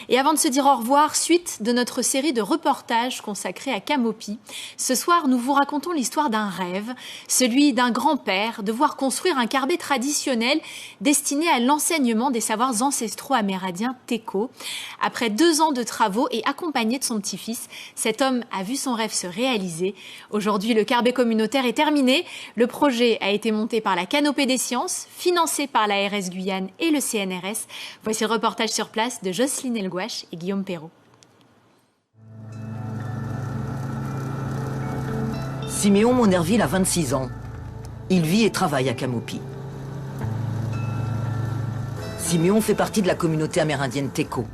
Et avant de se dire au revoir, suite de notre série de reportages consacrés à Camopi. Ce soir, nous vous racontons l'histoire d'un rêve, celui d'un grand-père, de voir construire un carbet traditionnel destiné à l'enseignement des savoirs ancestraux amérindiens Teco. Après 2 ans de travaux et accompagné de son petit-fils, cet homme a vu son rêve se réaliser. Aujourd'hui, le carbet communautaire est terminé. Le projet a été monté par la Canopée des Sciences, financé par l'ARS Guyane et le CNRS. Voici le reportage sur place de Jocelyne Elgouache et Guillaume Perrault. Siméon Monerville a 26 ans. Il vit et travaille à Camopi. Siméon fait partie de la communauté amérindienne Teco.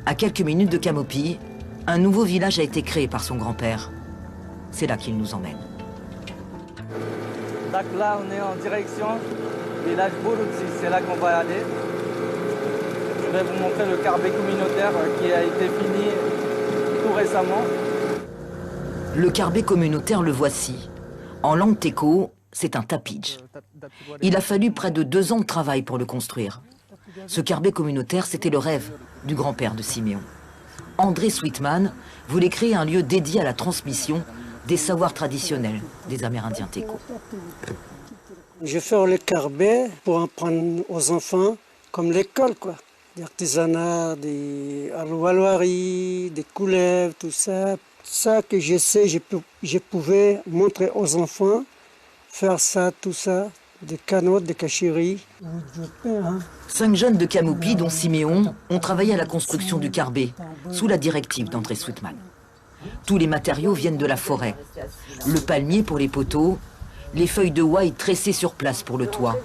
À quelques minutes de Camopi, un nouveau village a été créé par son grand-père. C'est là qu'il nous emmène. Donc là, on est en direction du village Burutsi, c'est là qu'on va aller. Je vais vous montrer le carbet communautaire qui a été fini tout récemment. Le carbet communautaire, le voici. En langue Teco, c'est un tapidj. Il a fallu près de 2 ans de travail pour le construire. Ce carbet communautaire, c'était le rêve du grand-père de Siméon. André Sweetman voulait créer un lieu dédié à la transmission des savoirs traditionnels des Amérindiens Teco. Je fais le carbet pour apprendre aux enfants comme l'école, quoi. Des artisanats, des aloualouaries, des couleuvres, tout ça. Ça que je sais, je pouvais montrer aux enfants, faire ça, tout ça, des canots, des cacheries. 5 jeunes de Camopi, dont Siméon, ont travaillé à la construction du carbet, sous la directive d'André Sweetman. Tous les matériaux viennent de la forêt. Le palmier pour les poteaux, les feuilles de houaille tressées sur place pour le toit.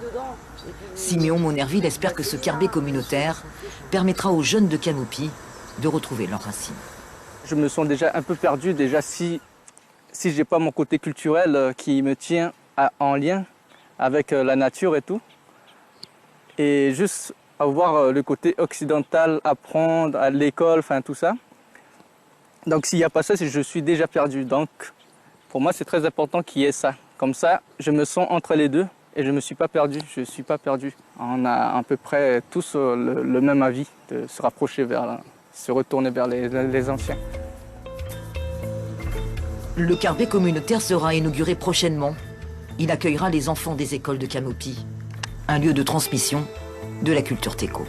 Siméon Monerville espère que ce carbet communautaire permettra aux jeunes de Camopi de retrouver leurs racines. Je me sens déjà un peu perdu, déjà si je n'ai pas mon côté culturel qui me tient en lien avec la nature et tout. Et juste avoir le côté occidental, apprendre à l'école, enfin tout ça. Donc s'il n'y a pas ça, je suis déjà perdu. Donc pour moi, c'est très important qu'il y ait ça. Comme ça, je me sens entre les deux et je ne me suis pas perdu. Je ne suis pas perdu. On a à peu près tous le même avis de se rapprocher se retourner vers les anciens. Le carbet communautaire sera inauguré prochainement. Il accueillera les enfants des écoles de Camopi, un lieu de transmission de la culture Teco.